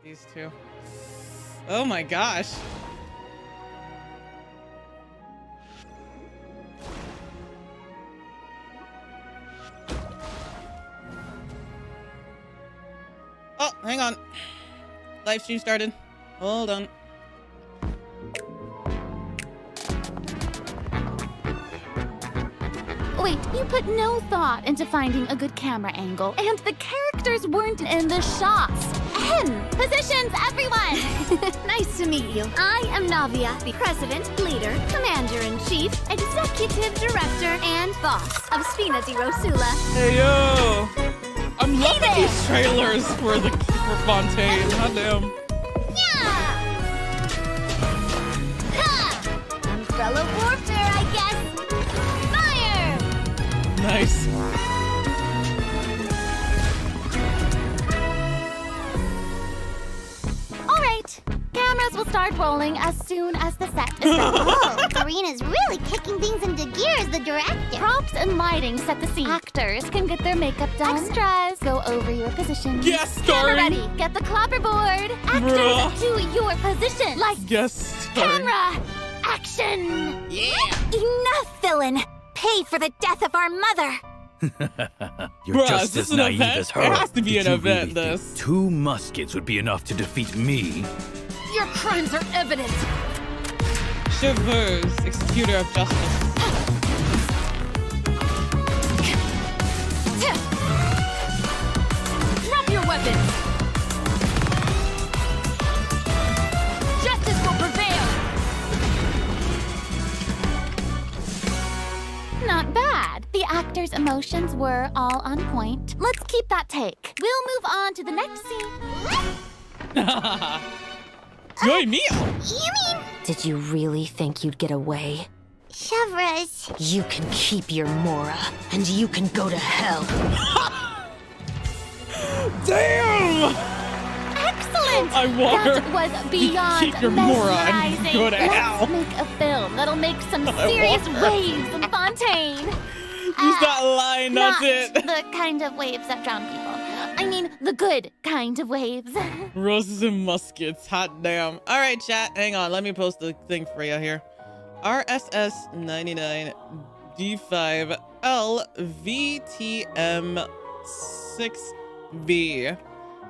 these two. Oh my gosh. Oh, hang on. Live stream started. Hold on. Wait, you put no thought into finding a good camera angle, and the characters weren't in the shots. Positions, everyone! Nice to meet you. I am Navia, the president, leader, commander-in-chief, executive director, and boss of Spina di Rosula. Hey, yo! I'm loving these trailers for Fontaine. Hot damn. Yeah! Ha! Umbrella warfare, I guess. Fire! Nice. All right, cameras will start rolling as soon as the set is ready. Oh, Karina's really kicking things into gear as the director. Props and lighting set the scene. Actors can get their makeup done. Extras go over your position. Guest Camera starring. ready. Get the clapperboard. Actors Bruh. to your position. Like Guest starring. camera action. Yeah. Enough, villain. Pay for the death of our mother. You're Bruh, just is this as an naive event? as her. It has to be Did an you event, really think this. 2 muskets would be enough to defeat me? Your crimes are evident. Chauffeurs, executor of justice. Drop your weapons. Justice will prevail. Not bad. The actors' emotions were all on point. Let's keep that take. We'll move on to the next scene. Joy meal. You mean Did you really think you'd get away? Chevras? You can keep your Mora, and you can go to hell. Damn. Excellent! I want her. That was beyond Keep your Mora and mesmerizing. go to hell. Let's make a film that'll make some I serious want her. waves in Fontaine. Use that line, that's Not it. the kind of waves that drown people. I mean, the good kind of waves. Roses and muskets, hot damn. All right, chat, hang on. Let me post the thing for you here. RSS 99 D5 LVTM 6B.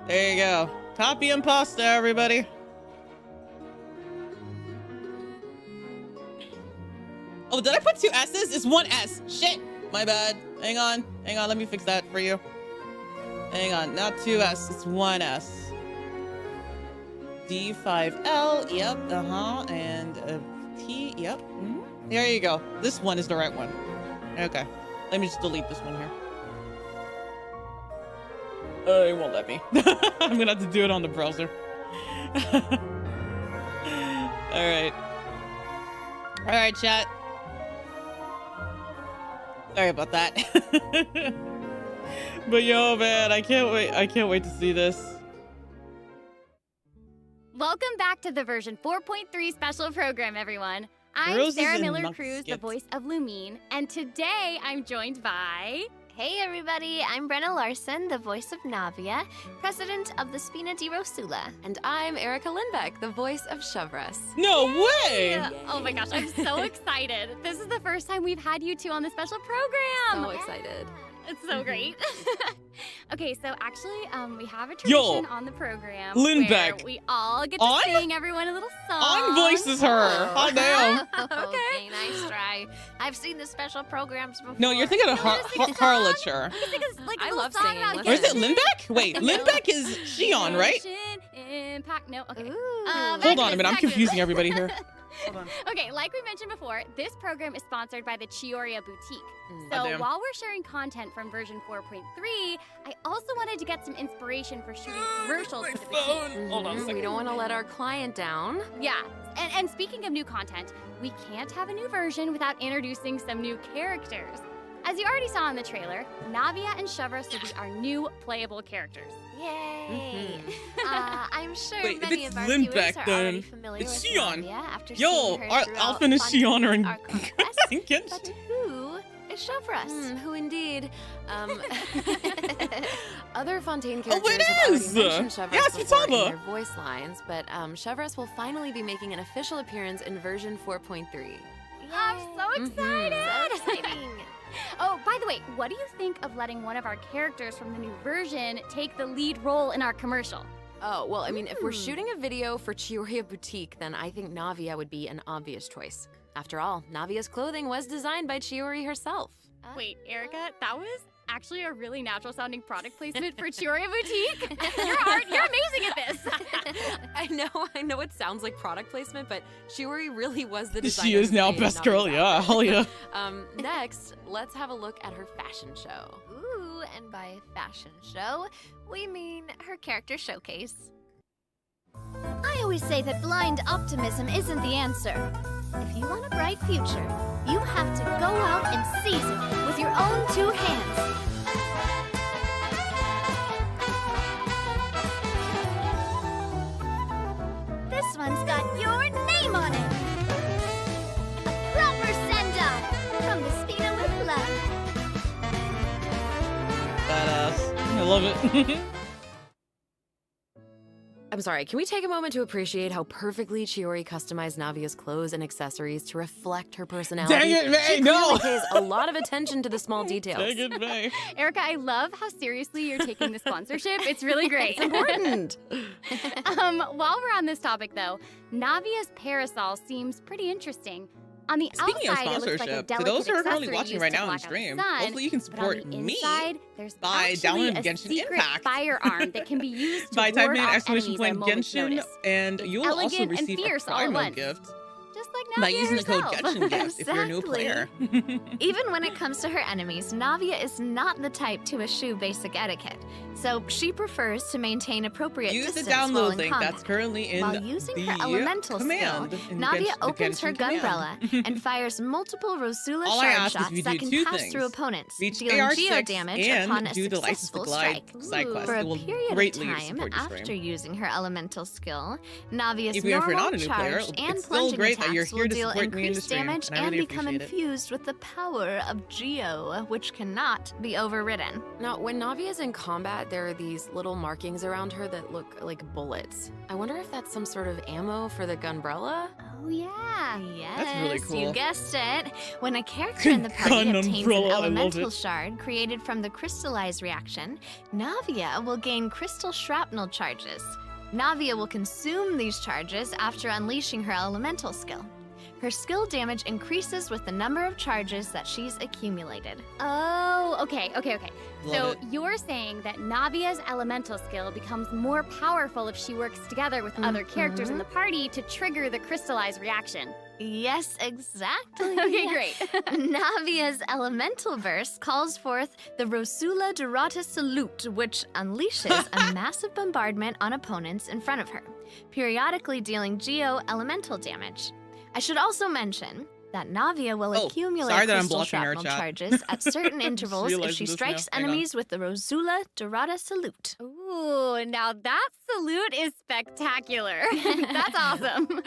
There you go. Copy and pasta, everybody. Oh, did I put 2 S's? It's 1 S. Shit. My bad. Hang on. Hang on. Let me fix that for you. Hang on. Not 2 S. It's 1 S. D5L. Yep. And T. Yep. There you go. This one is the right one. Okay. Let me just delete this one here. It won't let me. I'm gonna have to do it on the browser. All right. All right, chat. Sorry about that. But yo, man, I can't wait. I can't wait to see this. Welcome back to the version 4.3 special program, everyone. I'm Roses Sarah and Miller-Cruz, the muskets. voice of Lumine, and today I'm joined by... Hey everybody, I'm Brenna Larson, the voice of Navia, president of the Spina di Rosula. And I'm Erica Lindbeck, the voice of Chevras. No way! Oh my gosh, I'm so excited. This is the first time we've had you two on the special program. So excited. It's so great. Okay, so actually, we have a tradition on the program Lindbeck. where we all get to On? sing everyone a little song. On voices her. Hot damn. Okay, nice try. I've seen the special programs before. No, you're thinking of Harlacher. Like a I little love song singing. about Let's Or is it Genshin. Lindbeck? Wait, Lindbeck is Shion, right? Genshin Impact. No, okay. Ooh. Back Hold to on a this, minute. I'm back to this. confusing everybody here. Hold on. Okay, like we mentioned before, this program is sponsored by the Chioria Boutique. So Goddamn. while we're sharing content from version 4.3, I also wanted to get some inspiration for shooting commercials for the boutique. Phone. Hold on a We second. don't want to let our client down. Yeah, and speaking of new content, we can't have a new version without introducing some new characters. As you already saw in the trailer, Navia and Chevras will be our new playable characters. Yay! I'm sure Wait, if many it's of our Lindbeck, viewers are already then familiar it's with Shion. Navia after Yo, seeing her throughout Alpha and Fontaine's Shion are in Arc Quest. But Genshin. who is Chevreuse. Who indeed? Other Fontaine Oh, characters it have is! already mentioned Chevreuse Yes, before in Futaba! their voice lines, but Chevreuse will finally be making an official appearance in version 4.3. I'm so excited! So exciting. Oh, by the way, what do you think of letting one of our characters from the new version take the lead role in our commercial? Oh, well, I mean, if we're shooting a video for Chiyoria Boutique, then I think Navia would be an obvious choice. After all, Navia's clothing was designed by Chiori herself. Wait, Erica, that was actually a really natural sounding product placement for Chiyoria Boutique. You're amazing at this. I know it sounds like product placement, but Chiori really was the designer. She is who now created best girl, Navia's yeah, outfit. hell yeah. Next, let's have a look at her fashion show. Ooh, and by fashion show, we mean her character showcase. I always say that blind optimism isn't the answer. If you want a bright future, you have to go out and seize it with your own two hands. This one's got your name on it. A proper send-off from the Spina with love. Badass. I love it. I'm sorry, can we take a moment to appreciate how perfectly Chiori customized Navia's clothes and accessories to reflect her personality? Dang it, May, She no! clearly pays a lot of attention to the small details. Dang it, May. Erica, I love how seriously you're taking the sponsorship. It's really great. It's important. While we're on this topic, though, Navia's parasol seems pretty interesting. On the Speaking of outside, it looks like a sponsorship, to delicate those who are currently accessory watching used right to now on block out the stream, sun, hopefully you can but on support the me inside, there's by actually downloading a Genshin secret Impact. firearm that can be used to by ward typing in off exclamation enemies at a point moment's Genshin, notice. and It's you will also elegant and receive a fierce all at promo once. gift Just like by Navia using the code herself. Genshin gift if you're a new player. Even when it comes to her enemies, Navia is not the type to eschew basic etiquette, so she prefers to maintain appropriate Use the distance while download in link combat. that's currently in While using the her elemental command. skill, in Navia the opens her Genshin command. gunbrella and fires multiple Rosula All I shard ask is shots you that do can two pass things. through opponents, Reach dealing AR6 geo damage upon a and do the License to successful Glide strike. side quest. For It a will period of greatly time support your after stream. using her elemental skill, Navia's Even if you're normal, not a new player, charged, and it's still plunging great that you're attacks here will to deal support me in the increased stream, damage and I and really become appreciate it. infused with the power of Geo, which cannot be overridden. Now, when Navia's in combat, there are these little markings around her that look like bullets. I wonder if that's some sort of ammo for the gunbrella? Oh yeah, yes, really cool. you guessed it. When a character in the party Gun obtains an umbrella, I love elemental it. shard created from the crystallize reaction, Navia will gain crystal shrapnel charges. Navia will consume these charges after unleashing her elemental skill. Her skill damage increases with the number of charges that she's accumulated. Oh, okay. Love So it. you're saying that Navia's elemental skill becomes more powerful if she works together with other characters in the party to trigger the crystallized reaction. Yes, exactly. Okay, great. Navia's elemental burst calls forth the Rosula Dorata Salute, which unleashes a massive bombardment on opponents in front of her, periodically dealing geo elemental damage. I should also mention that Navia will Oh, accumulate sorry that I'm crystal blocking our shrapnel chat. charges at certain intervals if realizing she this strikes now. Hang on. enemies with the Rosula Dorata Salute. Ooh, now that salute is spectacular. That's awesome.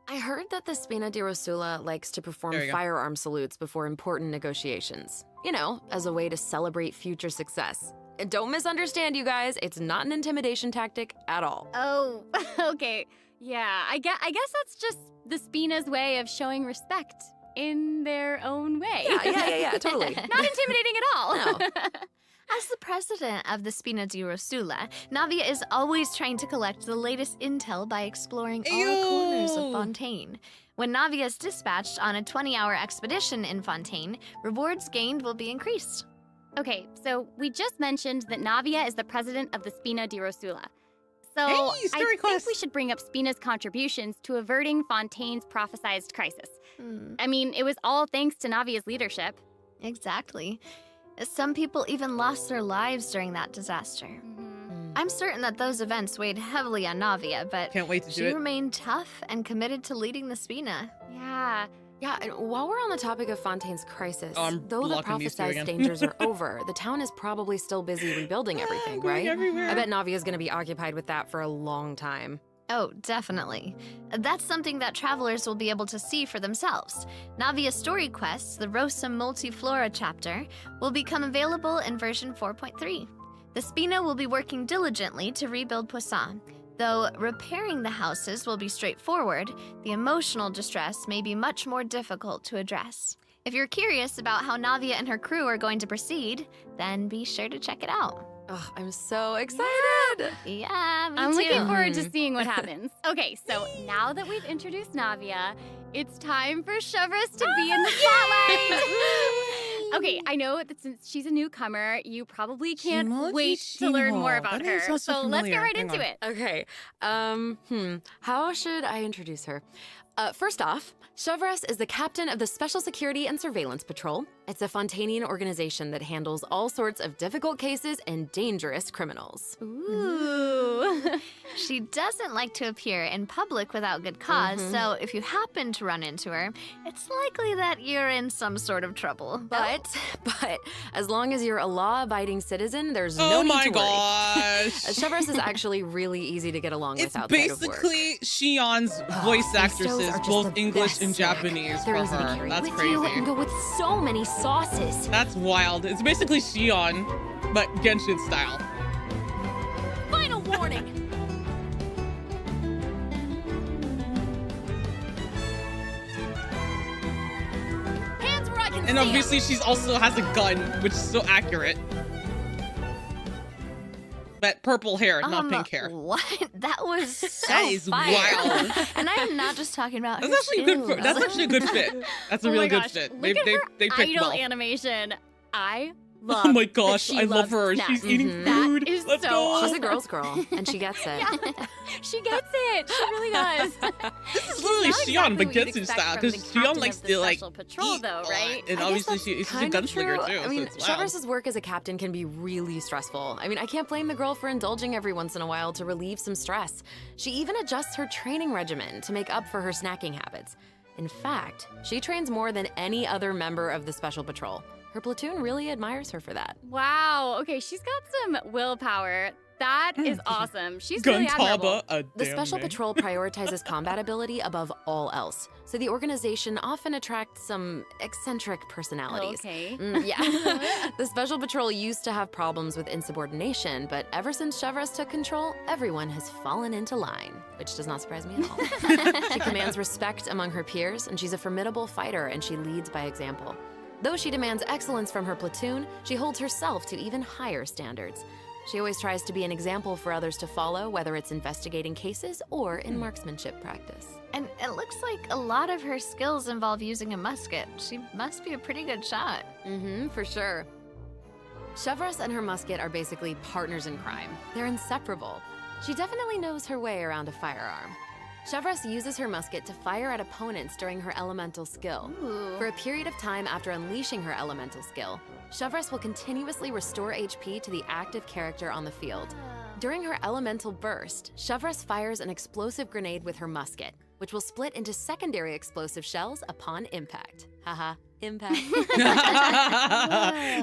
I heard that the Spina di Rosula likes to perform There you go. firearm salutes before important negotiations. You know, as a way to celebrate future success. And don't misunderstand, you guys, it's not an intimidation tactic at all. Oh, okay. Yeah, I guess that's just the Spina's way of showing respect in their own way. Yeah, totally. Not intimidating at all. No. As the president of the Spina di Rosula, Navia is always trying to collect the latest intel by exploring all corners of Ew. Fontaine. When Navia is dispatched on a 20-hour expedition in Fontaine, rewards gained will be increased. Okay, so we just mentioned that Navia is the president of the Spina di Rosula. So Hey, I story think quest. we should bring up Spina's contributions to averting Fontaine's prophesized crisis. I mean, it was all thanks to Navia's leadership. Exactly. Some people even lost their lives during that disaster. I'm certain that those events weighed heavily on Navia, but Can't wait to she do it. remained tough and committed to leading the Spina. Yeah. Yeah, and while we're on the topic of Fontaine's crisis, Oh, I'm though the blocking these two prophesized again. dangers are over, the town is probably still busy rebuilding everything, Going right? everywhere. I bet Navia's gonna be occupied with that for a long time. Oh, definitely. That's something that travelers will be able to see for themselves. Navia Story Quests, the Rosa Multiflora chapter, will become available in version 4.3. The Spina will be working diligently to rebuild Poisson. Though repairing the houses will be straightforward, the emotional distress may be much more difficult to address. If you're curious about how Navia and her crew are going to proceed, then be sure to check it out. Oh, I'm so excited. Yeah, me I'm too. looking forward to seeing what happens. Okay, so now that we've introduced Navia, it's time for Chevreuse to be in the spotlight. Okay, I know that since she's a newcomer, you probably can't wait to learn more about That is her. so So let's get familiar. right Hang into on. it. Okay. How should I introduce her? First off, Chevreuse is the captain of the Special Security and Surveillance Patrol. It's a Fontanian organization that handles all sorts of difficult cases and dangerous criminals. Ooh. She doesn't like to appear in public without good cause, so if you happen to run into her, it's likely that you're in some sort of trouble. But as long as you're a law-abiding citizen, there's no Oh need my to worry. gosh. Chevreuse is actually really easy to get along It's with outside of work. basically Shion's voice These shows actresses, are just both the English best, and Zach. Japanese They're for easy to her. carry That's with You and crazy. go with so many sauces. That's wild. It's basically Shion, but Genshin style. Final warning. Hands where I can And see 'em. obviously she's also has a gun, which is so accurate. But purple hair, not pink hair. What? That was so That is fire. wild. And I am not just talking about That's her actually a good. shoes. That's actually a good fit. That's a Oh real my good gosh, fit. Look at her They picked idol well. animation. I love Oh my that gosh, she I love loves her. snacks. She's eating Mhm. food. That is Let's so go. She's a girl's girl, and she gets it. She gets it. She really does. This is literally Not Shion, exactly but what you'd Genshin expect style, from because the Shion captain likes of the to like Special Patrol, eat though, a lot. right? And I guess obviously that's she's a kind of gunslinger true. too. I mean, so it's wild. Chevreuse's work as a captain can be really stressful. I mean, I can't blame the girl for indulging every once in a while to relieve some stress. She even adjusts her training regimen to make up for her snacking habits. In fact, she trains more than any other member of the Special Patrol. Her platoon really admires her for that. Wow. Okay, she's got some willpower. That is awesome. She's really admirable. Guntaba, a The damn Special name. Patrol prioritizes combat ability above all else, so the organization often attracts some eccentric personalities. Okay. Yeah. The Special Patrol used to have problems with insubordination, but ever since Chevreuse took control, everyone has fallen into line, which does not surprise me at all. She commands respect among her peers, and she's a formidable fighter, and she leads by example. Though she demands excellence from her platoon, she holds herself to even higher standards. She always tries to be an example for others to follow, whether it's investigating cases or in marksmanship practice. And it looks like a lot of her skills involve using a musket. She must be a pretty good shot. Mm-hmm, for sure. Chevreuse and her musket are basically partners in crime. They're inseparable. She definitely knows her way around a firearm. Chevreuse uses her musket to fire at opponents during her elemental skill. For a period of time after unleashing her elemental skill, Chevreuse will continuously restore HP to the active character on the field. During her elemental burst, Chevreuse fires an explosive grenade with her musket, which will split into secondary explosive shells upon impact. Haha, impact.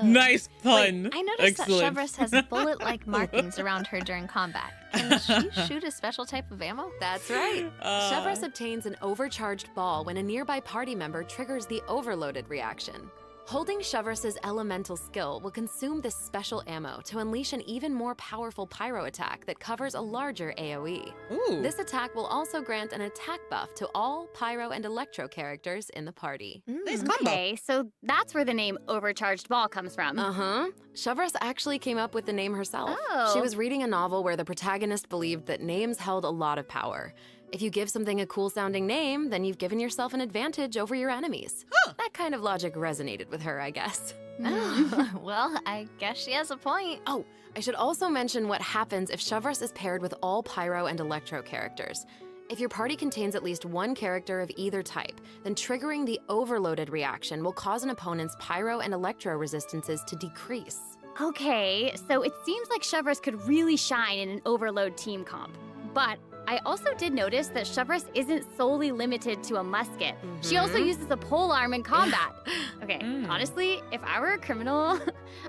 Nice pun. Wait, I noticed Excellent. that Chevreuse has bullet-like markings around her during combat. Can she shoot a special type of ammo? That's right. Chevreuse obtains an overcharged ball when a nearby party member triggers the overloaded reaction. Holding Chevreuse's elemental skill will consume this special ammo to unleash an even more powerful pyro attack that covers a larger AoE. Ooh. This attack will also grant an attack buff to all pyro and electro characters in the party. Nice combo. Okay, so that's where the name Overcharged Ball comes from. Uh-huh. Chevreuse actually came up with the name herself. Oh. She was reading a novel where the protagonist believed that names held a lot of power. If you give something a cool-sounding name, then you've given yourself an advantage over your enemies. That kind of logic resonated with her, I guess. Well, I guess she has a point. Oh, I should also mention what happens if Chevreuse is paired with all pyro and electro characters. If your party contains at least one character of either type, then triggering the overloaded reaction will cause an opponent's pyro and electro resistances to decrease. Okay, so it seems like Chevreuse could really shine in an overload team comp. But I also did notice that Chevress isn't solely limited to a musket. She also uses a polearm in combat. Okay, honestly, if I were a criminal,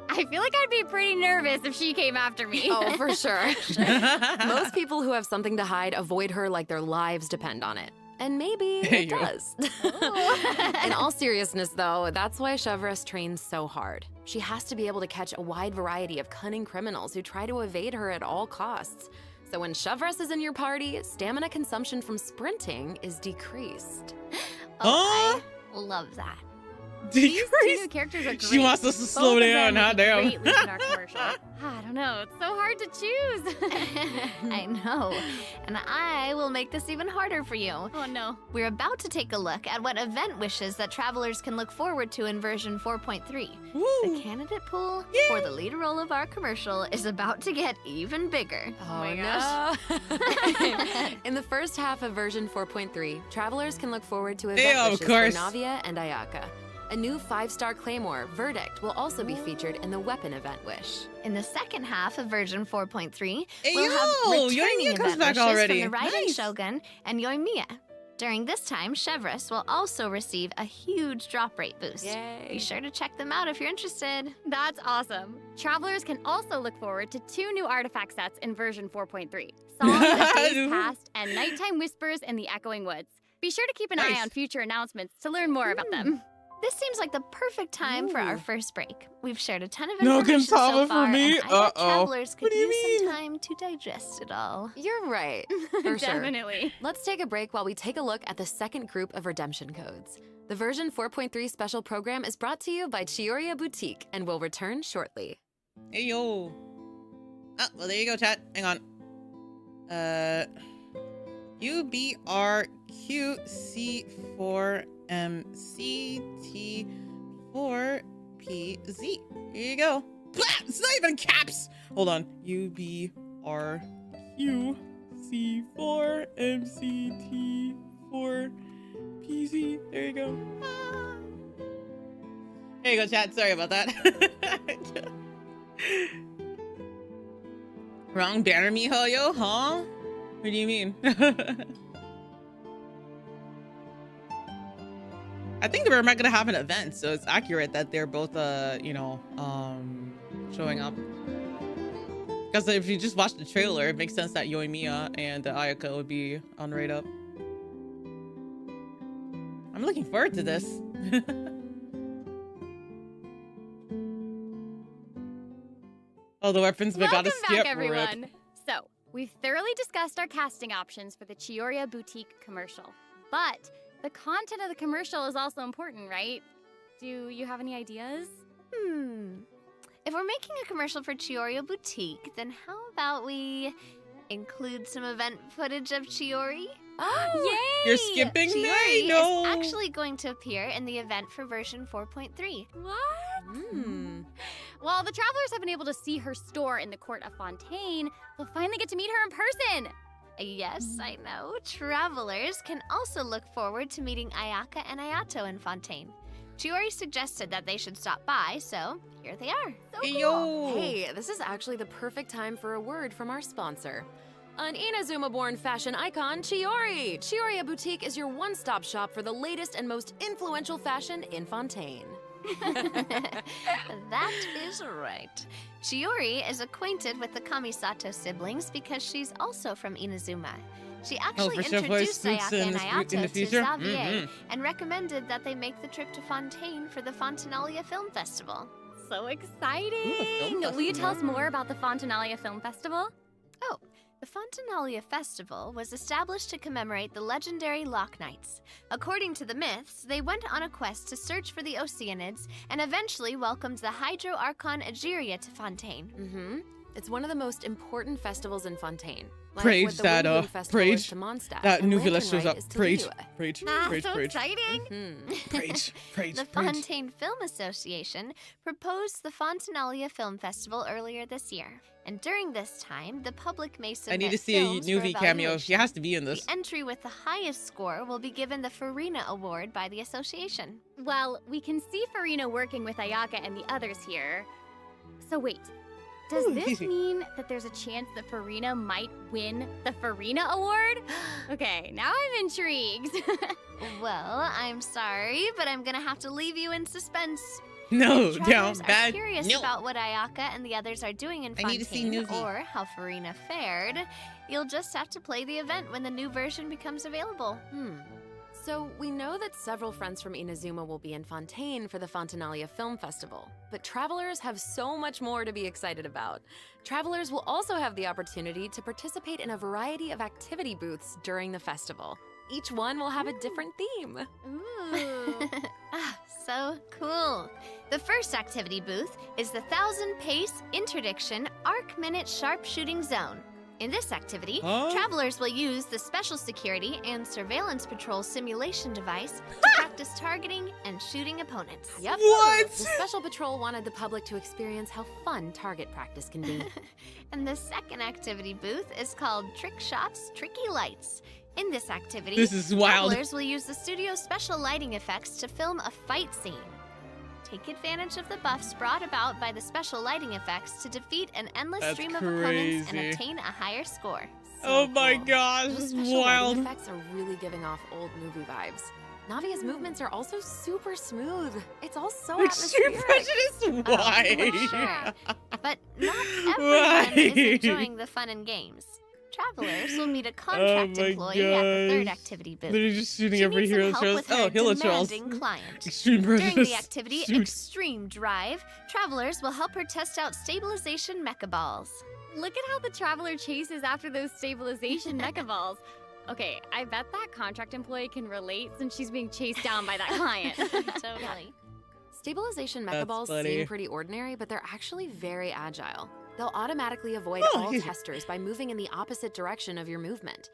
I feel like I'd be pretty nervous if she came after me. Oh, for sure. Most people who have something to hide avoid her like their lives depend on it. And maybe it does. In all seriousness, though, that's why Chevress trains so hard. She has to be able to catch a wide variety of cunning criminals who try to evade her at all costs. So when Chevress is in your party, stamina consumption from sprinting is decreased. I love that. These two new characters are great. She wants us to slow Both of down, them huh? make Damn. great leads in our commercial. I don't know. It's so hard to choose. I know. And I will make this even harder for you. Oh, no. We're about to take a look at what event wishes that travelers can look forward to in version 4.3. The candidate pool for the lead role of our commercial is about to get even bigger. Oh my no. In the first half of version 4.3, travelers can look forward to event Yeah, of wishes course. for Navia and Ayaka. A new 5-star claymore, Verdict, will also be featured in the weapon event wish. In the second half of version 4.3, Hey, we'll have yo, returning Yoimiya comes event back wishes already. from the Raiden Nice. Shogun and Yoimiya. During this time, Chevress will also receive a huge drop rate boost. Yay. Be sure to check them out if you're interested. That's awesome. Travelers can also look forward to 2 new artifact sets in version 4.3. Songs of Days Past and Nighttime Whispers in the Echoing Woods. Be sure to keep an eye Nice. on future announcements to learn more about them. This seems like the perfect time for our first break. We've shared a ton of No information so Genshin for far, me? and I bet Uh-oh. travelers could What do you use some mean? time to digest it all. You're right, for sure. Definitely. Let's take a break while we take a look at the second group of redemption codes. The version 4.3 special program is brought to you by Chioriya Boutique and will return shortly. Hey, yo. Oh, well, there you go, chat. Hang on. UBRQC4MCT4PZ. Here you go. Blah! It's not even caps. Hold on. UBRQC4MCT4PZ. There you go. Ah. There you go, chat. Sorry about that. Wrong banner, miHoYo, huh? What do you mean? I think they were not gonna have an event, so it's accurate that they're both, showing up. Because if you just watch the trailer, it makes sense that Yoimiya and Ayaka would be on right up. I'm looking forward to this. Oh, the weapons, but gotta Welcome skip. back, everyone. So, we've thoroughly discussed our casting options for the Chioriya Boutique commercial. But the content of the commercial is also important, right? Do you have any ideas? If we're making a commercial for Chioriya Boutique, then how about we include some event footage of Chiori? Yay! You're skipping me? Chiori No. is actually going to appear in the event for version 4.3. What? Hmm. Well, the travelers have been able to see her store in the court of Fontaine. They'll finally get to meet her in person. Yes, I know. Travelers can also look forward to meeting Ayaka and Ayato in Fontaine. Chiori suggested that they should stop by, so here they are. Hey, yo. Hey, this is actually the perfect time for a word from our sponsor. An Inazuma-born fashion icon, Chiori! Chioriya Boutique is your one-stop shop for the latest and most influential fashion in Fontaine. That is right. Chiori is acquainted with the Kamisato siblings because she's also from Inazuma. She actually for sure, introduced voice Ayaka in and the Ayato to future? Xavier and recommended that they make the trip to Fontaine for the Fontanalia Film Festival. So exciting! film Will you tell us festival. more about the Fontanalia Film Festival? Oh, the Fontanalia Festival was established to commemorate the legendary Lock Knights. According to the myths, they went on a quest to search for the Oceanids and eventually welcomed the Hydro Archon Egeria to Fontaine. Mm-hmm. It's one of the most important festivals in Fontaine. Like Preach what the that, Windbloom Festival is preach. to Mondstadt, That and new village Lantern shows Rite up. is to Preach, Liyue. preach, So preach. exciting! Preach, preach, The preach. Fontaine Film Association proposed the Fontanalia Film Festival earlier this year. And during this time, the public may I submit need to see a films for Nuvie cameo. evaluation. She has to be in this. The entry with the highest score will be given the Farina Award by the association. Well, we can see Farina working with Ayaka and the others here. So wait, Does this mean that there's a chance that Farina might win the Farina Award? Okay, now I'm intrigued. Well, I'm sorry, but I'm gonna have to leave you in suspense. No, If down travelers are bad. curious No. about what Ayaka and the others are doing in I need to see Fontaine, Nuvi. or how Farina fared, you'll just have to play the event when the new version becomes available. So we know that several friends from Inazuma will be in Fontaine for the Fontanalia Film Festival, but travelers have so much more to be excited about. Travelers will also have the opportunity to participate in a variety of activity booths during the festival. Each one will have a different theme. Ooh. So cool. The first activity booth is the 1,000 Pace Interdiction Arc Minute Sharpshooting Zone. In this activity, travelers will use the Special Security and Surveillance Patrol simulation device to practice targeting and shooting opponents. Yep. What? The Special Patrol wanted the public to experience how fun target practice can be. And the second activity booth is called Trick Shots, Tricky Lights. In this activity, This is wild. travelers will use the studio's special lighting effects to film a fight scene. Take advantage of the buffs brought about by the special lighting effects to defeat an endless That's stream of opponents and crazy. obtain a higher score. Oh my cool. gosh, Those this is special wild. lighting effects are really giving off old movie vibes. Navia's movements are also super smooth. It's all so Extreme atmospheric. prejudice? Why? Sure. But not Why? everyone is enjoying the fun and games. Travelers will meet a contract my employee at the third gosh. activity booth. They're just shooting She every needs hero some help trolls. with her Oh, hero trolls. demanding client. Extreme prejudice. During the activity Shoot. Extreme Drive, travelers will help her test out stabilization mecha balls. Look at how the traveler chases after those stabilization mecha balls. Okay, I bet that contract employee can relate since she's being chased down by that client. Totally. Stabilization mecha That's balls funny. seem pretty ordinary, but they're actually very agile. They'll automatically avoid Oh, all yeah. testers by moving in the opposite direction of your movement.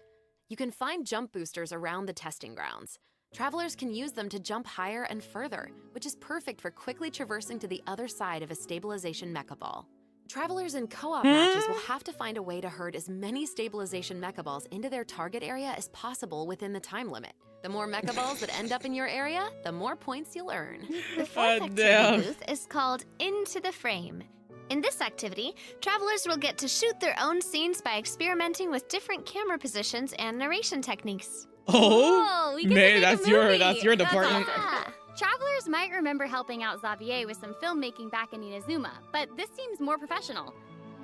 You can find jump boosters around the testing grounds. Travelers can use them to jump higher and further, which is perfect for quickly traversing to the other side of a stabilization mecha ball. Travelers in co-op matches will have to find a way to herd as many stabilization mecha balls into their target area as possible within the time limit. The more mecha balls that end up in your area, the more points you'll earn. The fourth God activity damn. booth is called Into the Frame. In this activity, travelers will get to shoot their own scenes by experimenting with different camera positions and narration techniques. Oh, we get to man, make a that's your movie. department. Awesome. Ah, Travelers might remember helping out Xavier with some filmmaking back in Inazuma, but this seems more professional.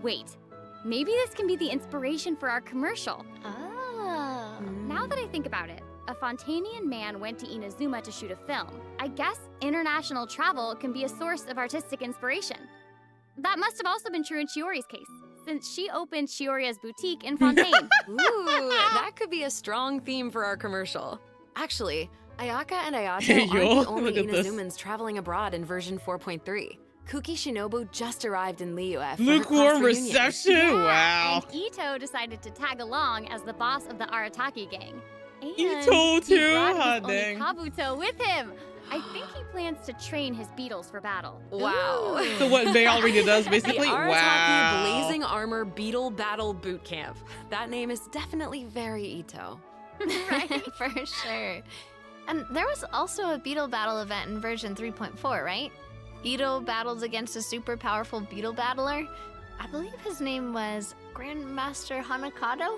Wait, maybe this can be the inspiration for our commercial. oh. Now that I think about it, a Fontanian man went to Inazuma to shoot a film. I guess international travel can be a source of artistic inspiration. That must have also been true in Shiori's case, since she opened Shioria's boutique in Fontaine. Ooh, that could be a strong theme for our commercial. Actually, Ayaka and Ayato aren't Yo, the only look at this. Inazumans traveling abroad in version 4.3. Kuki Shinobu just arrived in Liyue for her Lukewarm class reunion. reception? Wow. And Ito decided to tag along as the boss of the Arataki gang. And Ito he too? brought Hot his dang. Onikabuto with him. I think he plans to train his beetles for battle. Wow. So what May already does, The basically? Arataki Wow. Blazing Armor Beetle Battle Boot Camp. That name is definitely very Ito. Right, for sure. And there was also a beetle battle event in version 3.4, right? Ito battles against a super powerful beetle battler. I believe his name was Grandmaster Hanakado.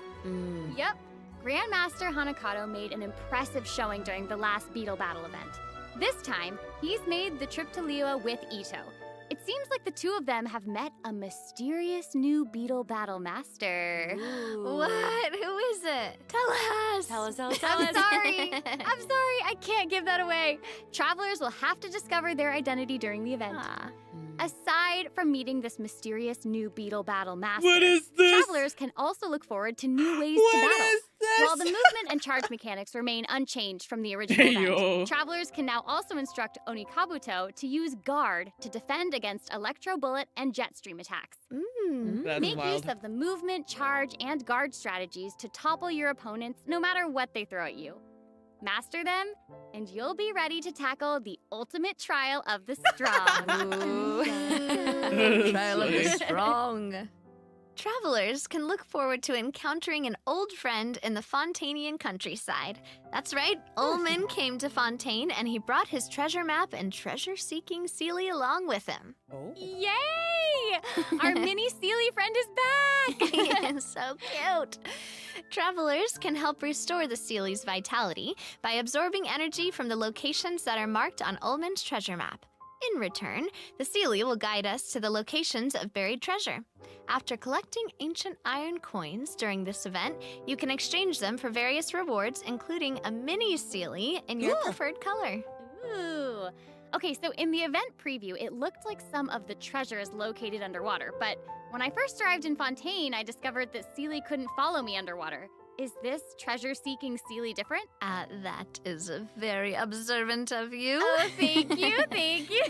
Yep. Grandmaster Hanakato made an impressive showing during the last beetle battle event. This time, he's made the trip to Liyue with Ito. It seems like the two of them have met a mysterious new beetle battle master. What? Who is it? Tell us. Tell us, tell us, I'm tell us. sorry. I'm sorry. I can't give that away. Travelers will have to discover their identity during the event. Ah. Aside from meeting this mysterious new beetle battle master, What is this? travelers can also look forward to new ways to What battle. is this? While the movement and charge mechanics remain unchanged from the original Hey, event, yo. travelers can now also instruct Onikabuto to use guard to defend against electro bullet and jet stream attacks. That's Make wild. use of the movement, charge, and guard strategies to topple your opponents no matter what they throw at you. Master them, and you'll be ready to tackle the ultimate trial of the strong. Trial of the strong. Travelers can look forward to encountering an old friend in the Fontanian countryside. That's right, Ullman came to Fontaine and he brought his treasure map and treasure-seeking Seelie along with him. Oh. Yay! Our mini Sealy friend is back! So cute. Travelers can help restore the Sealy's vitality by absorbing energy from the locations that are marked on Ulman's treasure map. In return, the Sealy will guide us to the locations of buried treasure. After collecting ancient iron coins during this event, you can exchange them for various rewards, including a mini Sealy in your preferred color. Ooh. Okay, so in the event preview, it looked like some of the treasure is located underwater, but when I first arrived in Fontaine, I discovered that Sealy couldn't follow me underwater. Is this treasure-seeking Sealy different? That is very observant of you. Oh, thank you, thank you.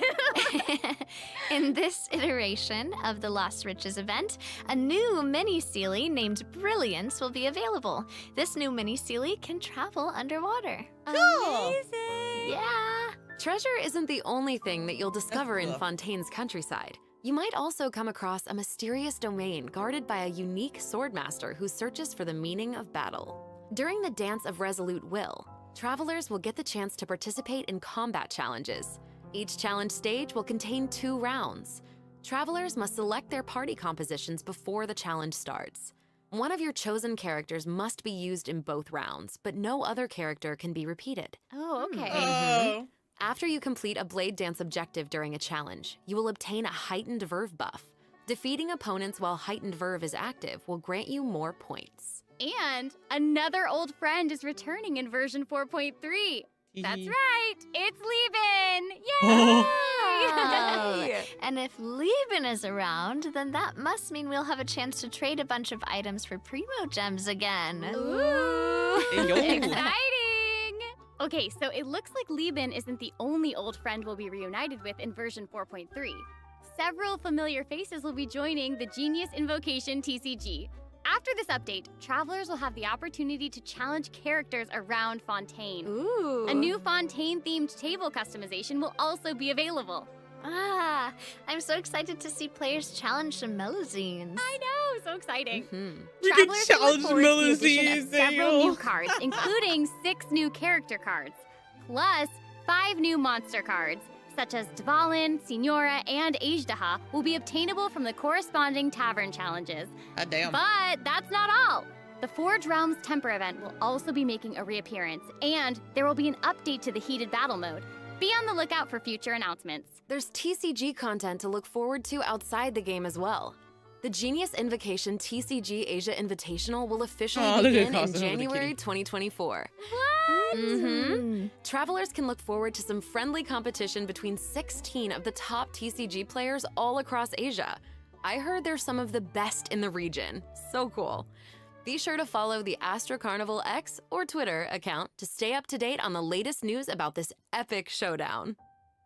In this iteration of the Lost Riches event, a new mini Sealy named Brilliance will be available. This new mini Sealy can travel underwater. Cool. Amazing. Yeah. Treasure isn't the only thing that you'll discover in Fontaine's countryside. You might also come across a mysterious domain guarded by a unique swordmaster who searches for the meaning of battle. During the Dance of Resolute Will, travelers will get the chance to participate in combat challenges. Each challenge stage will contain 2 rounds. Travelers must select their party compositions before the challenge starts. One of your chosen characters must be used in both rounds, but no other character can be repeated. Oh, okay. Oh. After you complete a Blade Dance objective during a challenge, you will obtain a heightened verve buff. Defeating opponents while heightened verve is active will grant you more points. And another old friend is returning in version 4.3. That's right, it's Lieben! Yay! Oh. And if Lieben is around, then that must mean we'll have a chance to trade a bunch of items for Primo Gems again. Ooh! Yo. Exciting! Okay, so it looks like Lieben isn't the only old friend we'll be reunited with in version 4.3. Several familiar faces will be joining the Genius Invocation TCG. After this update, travelers will have the opportunity to challenge characters around Fontaine. Ooh. A new Fontaine-themed table customization will also be available. I'm so excited to see players challenge some Melusines. I know, so exciting. We can Travelers challenge will look forward to the addition Melusines, of several Daniel. new cards, including 6 new character cards, plus 5 new monster cards, such as Dvalin, Signora, and Ajdaha, will be obtainable from the corresponding tavern challenges. God damn. But that's not all. The Forge Realms Temper event will also be making a reappearance, and there will be an update to the Heated Battle mode. Be on the lookout for future announcements. There's TCG content to look forward to outside the game as well. The Genius Invocation TCG Asia Invitational will officially look at begin in Cosmo with the January kitty. 2024. What? Travelers can look forward to some friendly competition between 16 of the top TCG players all across Asia. I heard they're some of the best in the region. So cool. Be sure to follow the Astro Carnival X or Twitter account to stay up to date on the latest news about this epic showdown.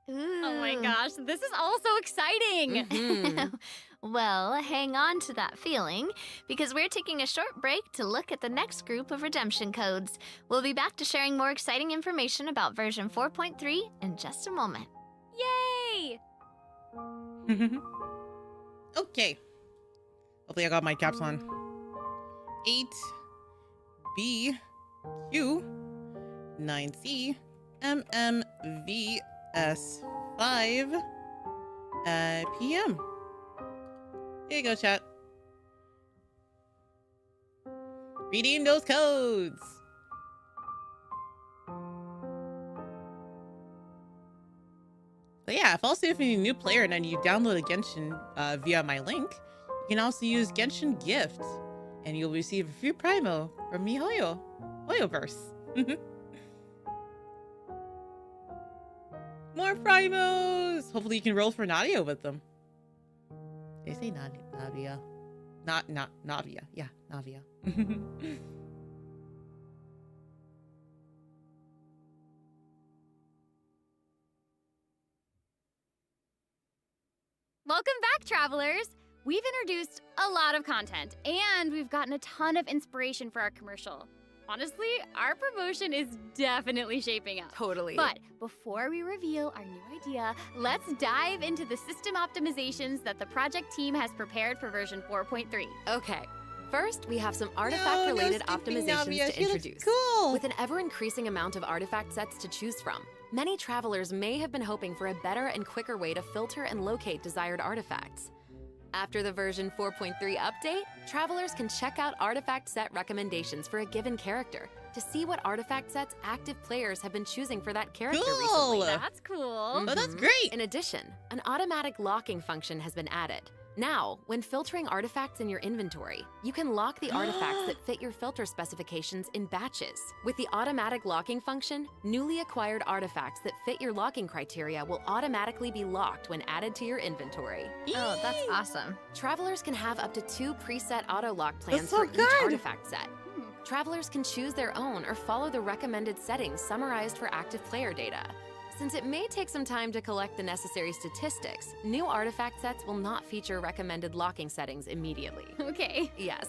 Oh my gosh, this is all so exciting! Mhm. Well, hang on to that feeling, because we're taking a short break to look at the next group of redemption codes. We'll be back to sharing more exciting information about version 4.3 in just a moment. Yay! Okay. Hopefully I got my caps on. 8 B Q 9C MM V S 5 PM. Here you go, chat. Redeem those codes. But yeah, if also if you're a new player and then you download a Genshin via my link, you can also use Genshin Gift, and you'll receive a free Primo from MiHoYo, Hoyoverse. More Primos! Hopefully you can roll for Navia with them. They say Navia. Not Navia. Yeah, Navia. Welcome back, travelers! We've introduced a lot of content, and we've gotten a ton of inspiration for our commercial. Honestly, our promotion is definitely shaping up. Totally. But before we reveal our new idea, let's dive into the system optimizations that the project team has prepared for version 4.3. Okay. First, we have some artifact-related optimizations to introduce. Cool. With an ever-increasing amount of artifact sets to choose from, many travelers may have been hoping for a better and quicker way to filter and locate desired artifacts. After the version 4.3 update, travelers can check out artifact set recommendations for a given character to see what artifact sets active players have been choosing for that character Cool. recently. That's cool. Oh, that's great. In addition, an automatic locking function has been added. Now, when filtering artifacts in your inventory, you can lock the artifacts that fit your filter specifications in batches. With the automatic locking function, newly acquired artifacts that fit your locking criteria will automatically be locked when added to your inventory. Oh, that's awesome. Travelers can have up to 2 preset auto-lock plans so for each good. artifact set. Travelers can choose their own or follow the recommended settings summarized for active player data. Since it may take some time to collect the necessary statistics, new artifact sets will not feature recommended locking settings immediately. Okay. Yes.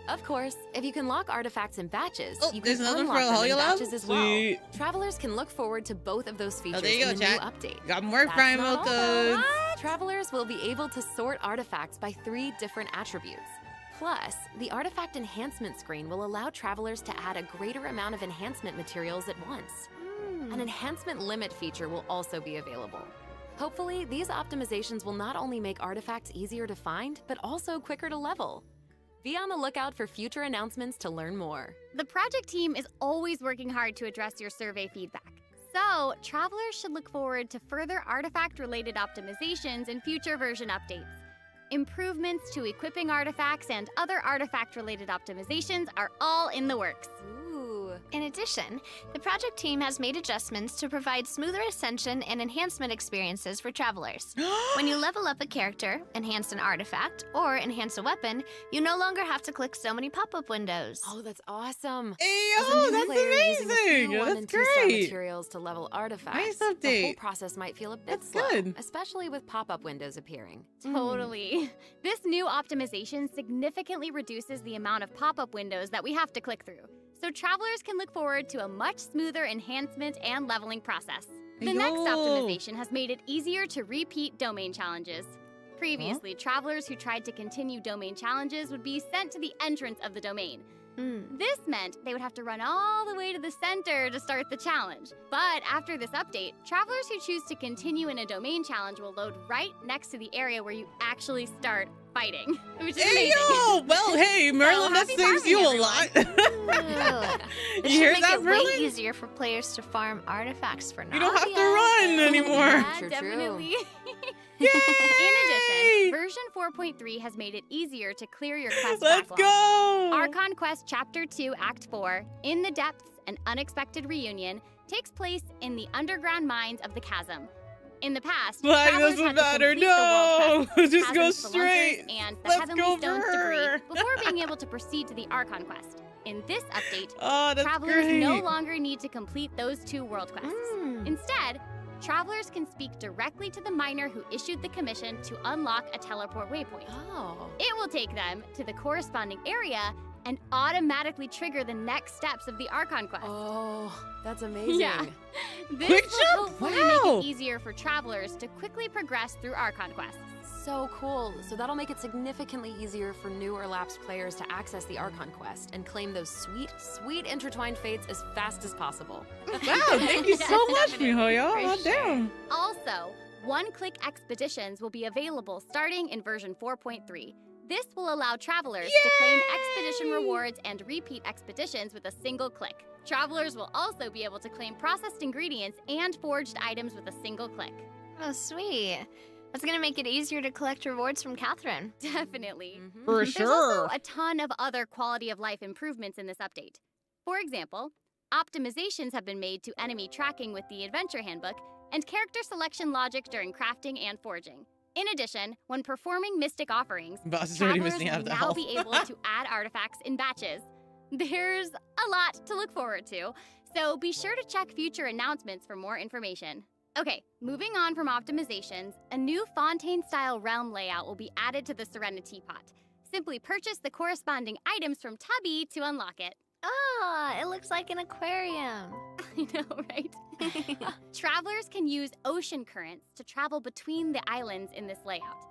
Of course, if you can lock artifacts in batches, Oh, you there's can another one unlock for them in Hololab? batches as Sweet. well. Travelers can look forward to both of those features Oh, there you go, in the chat. new update. Got more That's primal not all, though. codes. Travelers will be able to sort artifacts by 3 different attributes. Plus, the artifact enhancement screen will allow travelers to add a greater amount of enhancement materials at once. An enhancement limit feature will also be available. Hopefully, these optimizations will not only make artifacts easier to find, but also quicker to level. Be on the lookout for future announcements to learn more. The project team is always working hard to address your survey feedback. So, travelers should look forward to further artifact-related optimizations in future version updates. Improvements to equipping artifacts and other artifact-related optimizations are all in the works. Ooh. In addition, the project team has made adjustments to provide smoother ascension and enhancement experiences for travelers. When you level up a character, enhance an artifact, or enhance a weapon, you no longer have to click so many pop-up windows. Oh, that's awesome. Hey, As a oh, new that's player using a few amazing. 1 That's and 2-star great. materials to level artifacts, Nice the whole update. process might feel a bit That's slow, good. especially with pop-up windows appearing. Totally. This new optimization significantly reduces the amount of pop-up windows that we have to click through, so travelers can look forward to a much smoother enhancement and leveling process. The next Yo. optimization has made it easier to repeat domain challenges. Previously, travelers who tried to continue domain challenges would be sent to the entrance of the domain. This meant they would have to run all the way to the center to start the challenge. But after this update, travelers who choose to continue in a domain challenge will load right next to the area where you actually start fighting, which is Hey, amazing. yo! Well, hey, Merlin, that happy saves you farming, a lot. Ooh. You This hear should make that, it way Merlin? easier for players to farm artifacts for You don't have to Navia. run anymore. Yeah, True, true. definitely. Yay! In addition, version 4.3 has made it easier to clear your quest Let's backlog. go! Archon Quest Chapter 2, Act 4, In the Depths, An Unexpected Reunion, takes place in the underground mines of the chasm. In the past, Why travelers doesn't had to matter? complete the world No! quest, Just go Chasms, Spelunker, straight. and the Let's Heavenly go Stones for debris her. before being able to proceed to the Archon Quest. In this update, Oh, that's travelers great. no longer need to complete those 2 world quests. Instead, travelers can speak directly to the miner who issued the commission to unlock a teleport waypoint. Oh. It will take them to the corresponding area and automatically trigger the next steps of the Archon quest. Oh, that's amazing. Yeah. This Quick will jump? hopefully Wow. make it easier for travelers to quickly progress through Archon quests. So cool. So that'll make it significantly easier for new or lapsed players to access the Archon quest and claim those sweet, sweet intertwined fates as fast as possible. Wow, thank you so Yes, much, definitely, Mihoyo. for Oh, sure. damn. Also, one-click expeditions will be available starting in version 4.3. This will allow travelers to claim expedition rewards and repeat expeditions with a single click. Travelers will also be able to claim processed ingredients and forged items with a single click. Oh, sweet. That's gonna make it easier to collect rewards from Catherine. Definitely. For There's sure. also a ton of other quality of life improvements in this update. For example, optimizations have been made to enemy tracking with the Adventure Handbook and character selection logic during crafting and forging. In addition, when performing mystic offerings, Boss is already travelers missing will out the now health. be able to add artifacts in batches. There's a lot to look forward to, so be sure to check future announcements for more information. Okay, moving on from optimizations, a new Fontaine-style realm layout will be added to the Serenity Pot. Simply purchase the corresponding items from Tubby to unlock it. Ah, it looks like an aquarium. I know, right? Travelers can use ocean currents to travel between the islands in this layout.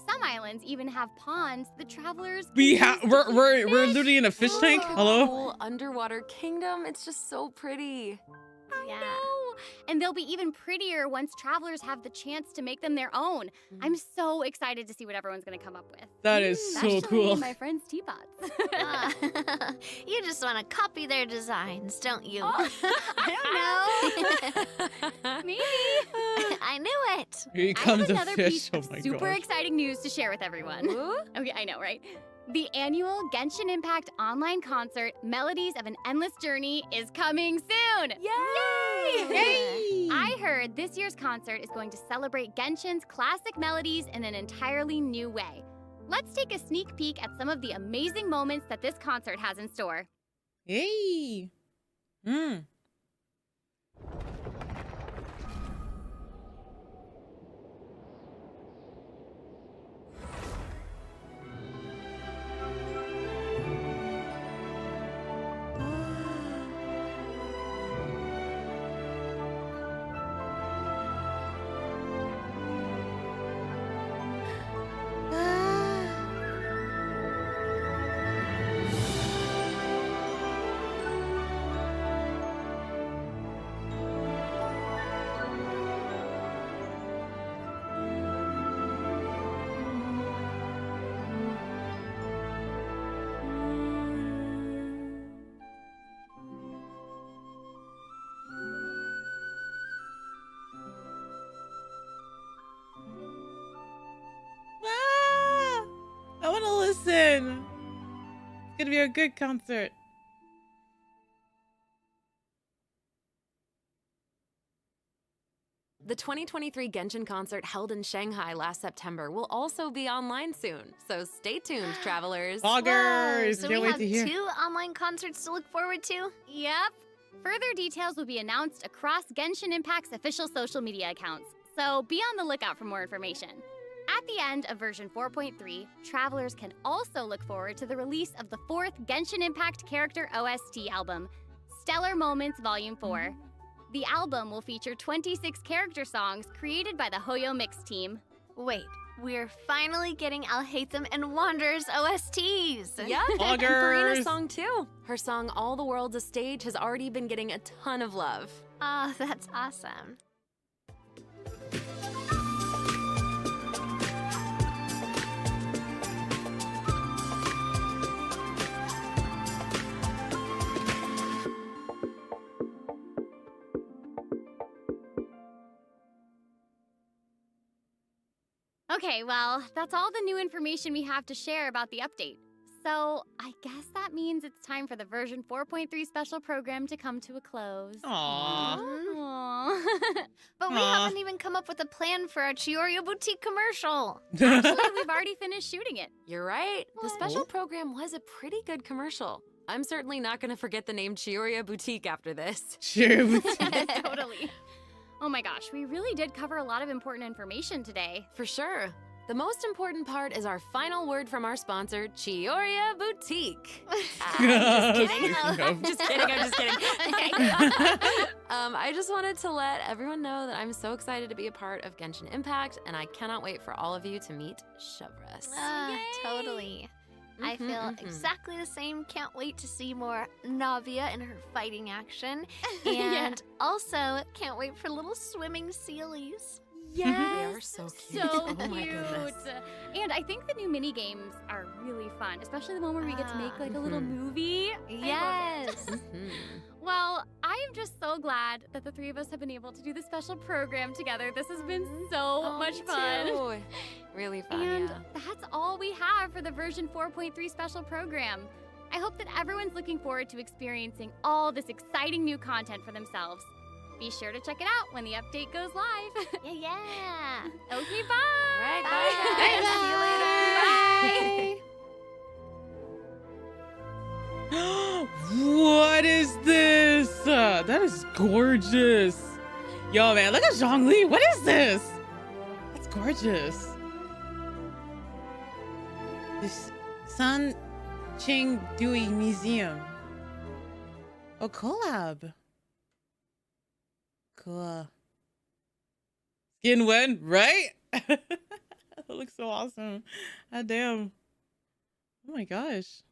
Some islands even have ponds the travelers can use to We're keep fish. literally in a fish tank. Oh, Hello. Cool underwater kingdom. It's just so pretty. Yeah. And they'll be even prettier once travelers have the chance to make them their own. I'm so excited to see what everyone's gonna come up with. That is so Especially cool. my friend's teapots. You just want to copy their designs, don't you? I don't know. Maybe. I knew it. Here I comes have a another fish. piece Oh of my super gosh. exciting news to share with everyone. Okay, I know, right? The annual Genshin Impact online concert, Melodies of an Endless Journey, is coming soon. Yay! Yay! I heard this year's concert is going to celebrate Genshin's classic melodies in an entirely new way. Let's take a sneak peek at some of the amazing moments that this concert has in store. Yay! I want to listen. It's gonna be a good concert. The 2023 Genshin concert held in Shanghai last September will also be online soon, so stay tuned, travelers. Poggers! So Can't we wait have to hear. 2 online concerts to look forward to? Yep. Further details will be announced across Genshin Impact's official social media accounts, so be on the lookout for more information. At the end of version 4.3, travelers can also look forward to the release of the 4th Genshin Impact character OST album, Stellar Moments Volume 4. The album will feature 26 character songs created by the Hoyo Mix team. Wait, we're finally getting Alhaitham and Wanderer's OSTs. Yep, and Poggers. Farina's song too. Her song All the World's a Stage has already been getting a ton of love. Oh, that's awesome. Okay, well, that's all the new information we have to share about the update. So, I guess that means it's time for the version 4.3 special program to come to a close. Aww. Aw. But we Aw. haven't even come up with a plan for our Chiorio Boutique commercial. Actually, we've already finished shooting it. You're right. The What? special program was a pretty good commercial. I'm certainly not going to forget the name Chioria Boutique after this. Sure. Totally. Oh my gosh, we really did cover a lot of important information today. For sure. The most important part is our final word from our sponsor, Chioria Boutique. I'm just kidding. I'm just kidding. I'm just kidding. I just wanted to let everyone know that I'm so excited to be a part of Genshin Impact, and I cannot wait for all of you to meet Chevres. Totally. I feel exactly the same. Can't wait to see more Navia in her fighting action. And also, can't wait for little swimming sealies. They are so cute. So Oh my cute. goodness. And I think the new mini games are really fun, especially the one where we get to make like a little movie. I love it. Yes. Well, I am just so glad that the 3 of us have been able to do this special program together. This has been so much fun. Too. Really fun, And yeah. that's all we have for the version 4.3 special program. I hope that everyone's looking forward to experiencing all this exciting new content for themselves. Be sure to check it out when the update goes live. Yeah. Okay, bye. All right, bye, guys. See you later. What is this? That is gorgeous. Yo, man, look at Zhongli. What is this? That's gorgeous. This San Ching Dui Museum. Oh, collab. Cool. Skin win, right? That looks so awesome. God damn. Oh my gosh.